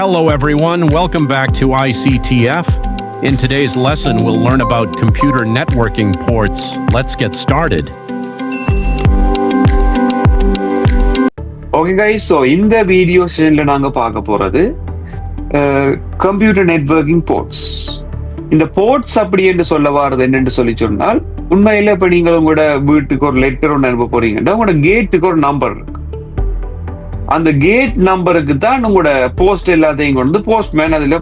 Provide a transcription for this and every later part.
Hello, everyone. Welcome back to ICTF. In today's lesson, we'll learn about computer networking ports. Let's get started. Okay guys, so இந்த video செஷன்ல நாங்க பார்க்க போறது computer networking ports. இந்த ports அப்படி என்று சொல்ல வாரது என்னன்னு சொன்னால், உண்மையில இப்ப நீங்க உங்களோட வீட்டுக்கு ஒரு லெட்டர் ஒன்று அனுப்ப போறீங்கன்னா உங்களோட கேட்டுக்கு ஒரு நம்பர் இருக்கு. அந்த கேட் நம்பருக்கு தான் உங்களோட போஸ்ட் எல்லாத்தையும் கொண்டு போஸ்ட்மேன் அதுல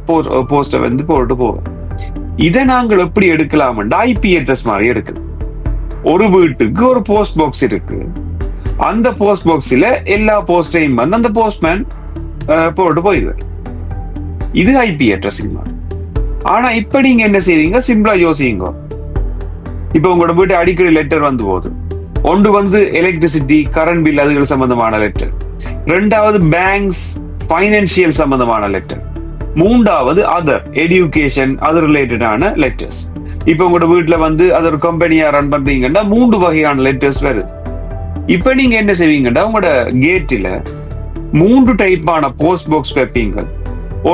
போஸ்ட வந்து போட்டு போவோம். இதை நாங்கள் எப்படி எடுக்கலாம்னா ஐபி அட்ரஸ் மாதிரி எடுக்கலாம். ஒரு வீட்டுக்கு ஒரு போஸ்ட் பாக்ஸ் இருக்கு. அந்த போஸ்ட் பாக்ஸ்ல எல்லா போஸ்டையும் வந்து அந்த போஸ்ட்மேன் போட்டு போயிடுவார். இது ஐபி அட்ரஸிங் மாதிரி. ஆனா இப்ப நீங்க என்ன செய்வீங்க, சிம்பிளா யோசிங்க. இப்ப உங்களோட வீட்டு அடிக்கடி லெட்டர் வந்து போகுது. ஒன்று வந்து எலக்ட்ரிசிட்டி கரண்ட் பில் அதுகள் சம்பந்தமான லெட்டர், ரெண்டாவது பேங்க்ஸ் பைனான்சியல் சம்பந்தமான லெட்டர், மூன்றாவது அதர் எஜுகேஷன் அது ரிலேட்டடான லெட்டர்ஸ். இப்ப உங்களோட வீட்டுல வந்து அது ஒரு கம்பெனியா ரன் பண்றீங்கன்னா 3 வகையான லெட்டர்ஸ் வருது. இப்ப நீங்க என்ன செய்வீங்கன்னா உங்களோட கேட்டில 3 டைப்பான போஸ்ட் பாக்ஸ் வைப்பீங்க.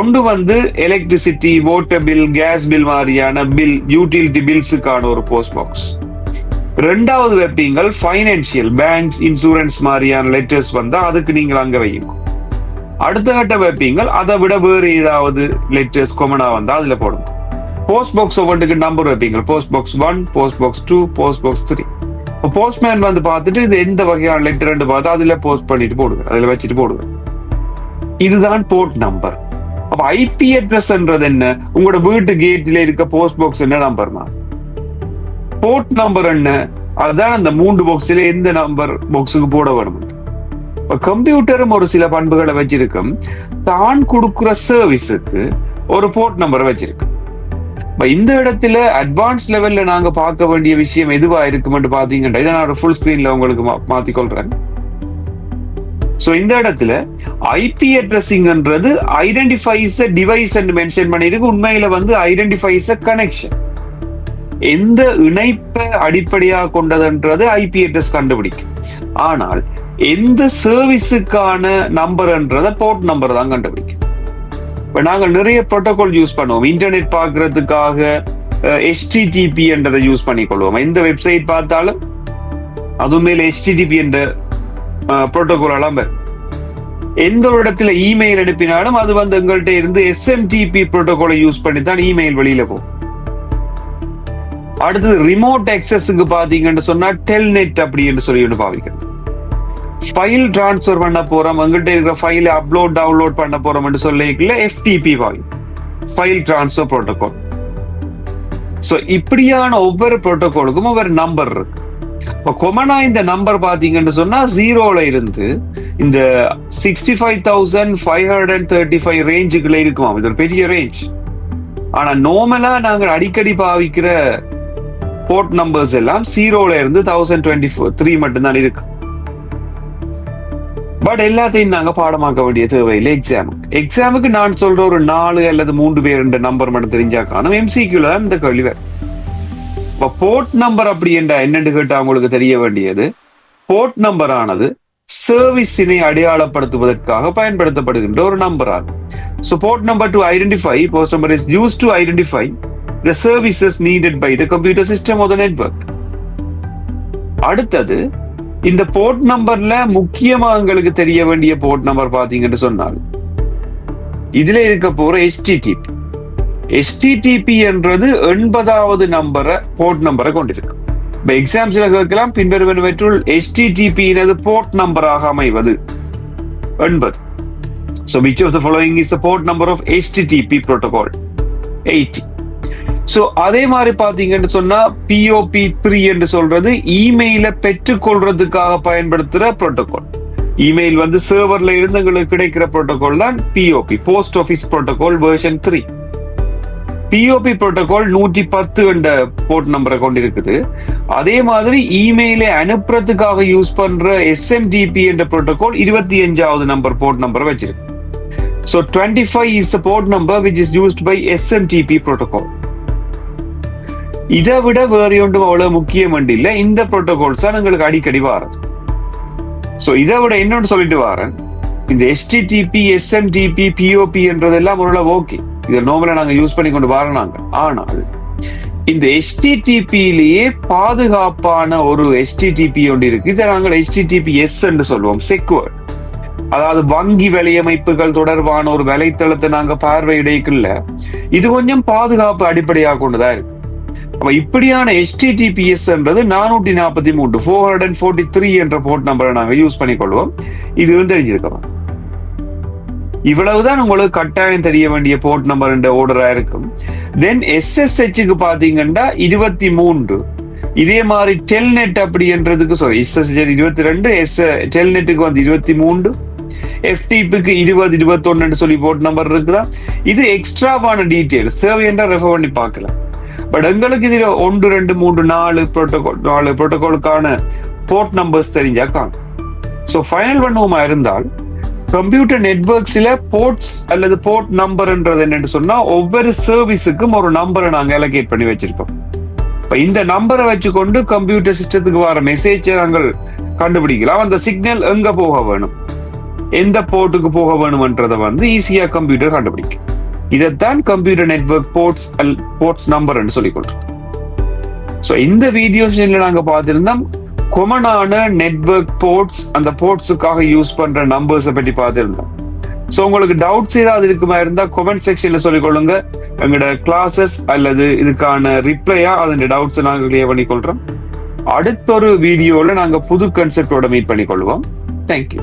ஒன்று வந்து electricity water bill gas bill மாதிரியான பில் யூட்டிலிட்டி பில்ஸுக்கான ஒரு போஸ்ட் பாக்ஸ். ரெண்டாவது வைப்பீங்க பைனான்சியல் பேங்க்ஸ் இன்சூரன்ஸ் மாதிரியான லெட்டர்ஸ் வந்தா அதுக்கு நீங்க அங்க வையுங்க. அடுத்த கட்ட வைப்பீங்க அதை விட வேறு ஏதாவது லெட்டர்ஸ் காமனா வந்தா அதுல போடுங்க. போஸ்ட் பாக்ஸ் ஒவ்வொன்றுக்கு நம்பர் வைப்பீங்க. Post box 1, post box 2, post box 3. Postman வந்து பார்த்துட்டு இது எந்த வகையான லெட்டர் பார்த்து அதுல போஸ்ட் பண்ணிட்டு போடுங்க, அதுல வச்சுட்டு போடுங்க. இதுதான் போர்ட் நம்பர். அப்ப ஐபி அட்ரஸ்ன்றது என்ன? உங்களோட வீட்டு கேட்ல இருக்க போஸ்ட் பாக்ஸ் என்ன நம்பர்னா போர்ட் நம்பர் என்ன? அதுதான் அந்த 3 பாக்ஸ்ல எந்த நம்பர் பாக்ஸுக்கு போட வரும். இப்ப கம்ப்யூட்டரும் ஒரு சில பண்புகளை வச்சிருக்கும். தான் கொடுக்குற சர்வீஸுக்கு ஒரு போர்ட் நம்பர் வச்சிருக்கு. இந்த இடத்துல அட்வான்ஸ் லெவல்ல நாங்க பார்க்க வேண்டிய விஷயம் எதுவா இருக்கும்னு பாத்தீங்கன்னா இதை நான் ஃபுல் ஸ்கிரீன்ல உங்களுக்கு மாத்திக்கொள்றேன். சோ இந்த இடத்துல ஐபி அட்ரஸிங்ன்றது ஐடென்டிஃபைஸ் டிவைஸ் மென்ஷன் பண்ணிருக்கு. உண்மையில வந்து ஐடென்டிஃபைஸ் கனெக்ஷன், எந்த இணைப்பை அடிப்படையாக கொண்டதுன்றது ஐபி அட்ரஸ் கண்டுபிடிக்கும். ஆனால் எந்த சர்வீஸுக்கான நம்பர்ன்றத போர்ட் நம்பர் தான் கண்டுபிடிக்கும். இப்ப நாங்கள் நிறைய புரோட்டோகால் யூஸ் பண்ணுவோம். இன்டர்நெட் பார்க்கறதுக்காக HTTP என்றதை யூஸ் பண்ணிக்கொள்வோம். எந்த வெப்சைட் பார்த்தாலும் அது மேல HTTP என்ற புரோட்டோகால் எல்லாம் வரும். எந்த ஒரு இடத்துல இமெயில் அனுப்பினாலும் அது வந்து எங்கள்கிட்ட இருந்து SMTP புரோட்டோகாலை யூஸ் பண்ணி தான் இமெயில் வெளியில போகும். அடுத்தது ரிமோட் ஆக்சஸுக்கு பாத்தீங்கன்னு சொன்னா டெல்நெட் அப்படி என்று சொல்லி ஒன்று பாவிக்கணும். ஃபைல் டிரான்ஸ்பர் பண்ண போறோம், எங்கிட்ட இருக்கிற ஃபைலை அப்லோட் டவுன்லோட் பண்ண போறோம் சொல்லிக்கல FTP file transfer protocol. So இப்படியான ஒவ்வொரு புரோட்டோகாலுக்கும் ஒவ்வொரு நம்பர் இருக்கு. இப்ப கொமனா இந்த நம்பர் பாத்தீங்கன்னு சொன்னா 0ல இருந்து இந்த 65,535 ரேஞ்சுக்குள்ள இருக்குமா. இது ஒரு பெரிய ரேஞ்ச். ஆனா நார்மலா நாங்க அடிக்கடி பாவிக்கிற போர்ட் நம்பர்ஸ் எல்லாம் 0ல இருந்து 1023 மட்டும்தான் இருக்கு. பட் எல்லாத்தையும் நாங்க பாடமாக்க வேண்டிய தேவையில்லை. எக்ஸாமுக்கு நான் சொல்ற ஒரு 4 அல்லது 3 பேர் நம்பர் மட்டும் தெரிஞ்சா காணும். MCQல தான் இந்த கேள்வி வேறு. போர்ட் நம்பர் அப்படி என்ற என்னன்னு கேட்டா உங்களுக்கு தெரிய வேண்டியது, போர்ட் நம்பர் ஆனது சர்வீஸினை அடையாளப்படுத்துவதற்காக பயன்படுத்தப்படுகின்ற ஒரு நம்பர் ஆகும். So port number to identify, post number is used to identify the services needed by the computer system or the network. அடுத்தது இந்த போர்ட் நம்பர்ல முக்கியமா உங்களுக்கு தெரிய வேண்டிய போர்ட் நம்பர் பாத்தீங்கன்னு சொன்னால் இதுல இருக்க போற HTTP என்றது 80வது நம்பரை போர்ட் நம்பரை கொண்டிருக்கு. இப்ப எக்ஸாம்ஸ்ல கேட்கலாம் பின்வருவனவற்றுள் HTTP போர்ட் நம்பராக அமைவது 80. So which of the following is the port number of HTTP protocol? 80. So அதே மாதிரி பாத்தீங்கன்னு சொன்னா POP3 என்று சொல்றது இமெயில பெற்றுக்கொள்றதுக்காக பயன்படுத்துற புரோட்டோகால். இமெயில் வந்து சர்வர்ல இருந்து உங்களுக்கு கிடைக்கிற புரோட்டோகால் தான் POP, post office protocol version 3. POP protocol 110 என்ற போர்ட் நம்பரை கொண்டிருக்குது. அதே மாதிரி இமெயிலை அனுப்புறதுக்காக யூஸ் பண்ற SMTP என்ற புரோட்டோகால் 25வது நம்பர் போர்ட் நம்பரை வச்சிருக்கு. So 25 is the port number which is used by SMTP protocol. இதை விட வேற ஒன்றும் அவ்வளவு முக்கியம் இல்ல. இந்த புரோட்டோகால்ஸ் தான் உங்களுக்கு அடிக்கடி வாரது. சோ இதை விட என்னன்னு சொல்லிட்டு வாரேன், இந்த HTTP, SMTP, POP என்றதெல்லாம் ஓரளவு ஓகே, இதை நார்மலா நாங்க யூஸ் பண்ணி கொண்டு வரோம். ஆனால் இந்த HTTP-லேயே பாதுகாப்பான ஒரு HTTP ஒன்று இருக்கு. இதை நாங்கள் HTTPS என்று சொல்லுவோம், செக்யூர். அதாவது வங்கி வலையமைப்புகள் தொடர்பான ஒரு வலைத்தளத்தை நாங்க பார்வையிடைக்குள்ள இது கொஞ்சம் பாதுகாப்பு அடிப்படையாக கொண்டுதான் இருக்கு. அப்ப இப்படியான HTTPS என்றது 443 என்ற போர்ட் நம்பரை நாங்க யூஸ் பண்ணிக்கொள்வோம். இது தெரிஞ்சிருக்கோம். இவ்வளவுதான் உங்களுக்கு கட்டாயம் தெரிய வேண்டிய போர்ட் நம்பர் என்ற ஓர்டரா இருக்கும். தென் SSH-க்கு பாத்தீங்கன்னா 23. இதே மாதிரி டெல்நெட் அப்படின்றதுக்கு SSH 22, டெல்நெட்டுக்கு 23, FTP-க்கு 20, 21 சொல்லி போர்ட் நம்பர் இருக்குதா. இது எக்ஸ்ட்ராவான டீடைல், சேவை என்றா ரெஃபர் பண்ணி பார்க்கலாம். பட் எங்களுக்கு இதுல 1, 2, 3, 4 புரோட்டோகாலுக்கான போர்ட் நம்பர்ஸ் தெரிஞ்சா காணும். ஸோ ஃபைனல் பண்ணுவோமா இருந்தால் கம்ப்யூட்டர் நெட்வொர்க்ஸ்ல போர்ட்ஸ் அல்லது போர்ட் நம்பர்ன்றது என்னன்னு சொன்னா ஒவ்வொரு சர்வீஸுக்கும் ஒரு நம்பரை நாங்க அலோகேட் பண்ணி வச்சிருக்கோம். இப்ப இந்த நம்பரை வச்சுக்கொண்டு கம்ப்யூட்டர் சிஸ்டத்துக்கு வர மெசேஜை நாங்கள் கண்டுபிடிக்கலாம். அந்த சிக்னல் எங்க போக வேணும், எந்த போர்ட்டுக்கு போக வேணும்ன்றதை ஈஸியா கம்ப்யூட்டர் கண்டுபிடிக்கும். இதைத்தான் கம்ப்யூட்டர் நெட்வொர்க் போர்ட்ஸ் நம்பர்ன்னு சொல்லிக்கொள்றோம். ஸோ இந்த வீடியோஸ்ல நாங்க பார்த்திருந்தோம் கொமனான நெட்வொர்க் போர்ட்ஸ், அந்த போர்ட்ஸுக்காக யூஸ் பண்ற நம்பர்ஸை பற்றி பார்த்திருந்தோம். ஸோ உங்களுக்கு டவுட்ஸ் ஏதாவது இருக்குமா இருந்தா கமெண்ட் செக்ஷன்ல சொல்லிக்கொள்ளுங்க. எங்களோட கிளாஸஸ் அல்லது இதுக்கான ரிப்ளையா அதோட டவுட்ஸ் நாங்க கிளியர் பண்ணிக்கொள்றோம். அடுத்த ஒரு வீடியோல நாங்க புது கன்செப்டோட மீட் பண்ணிக்கொள்வோம். தேங்க்யூ.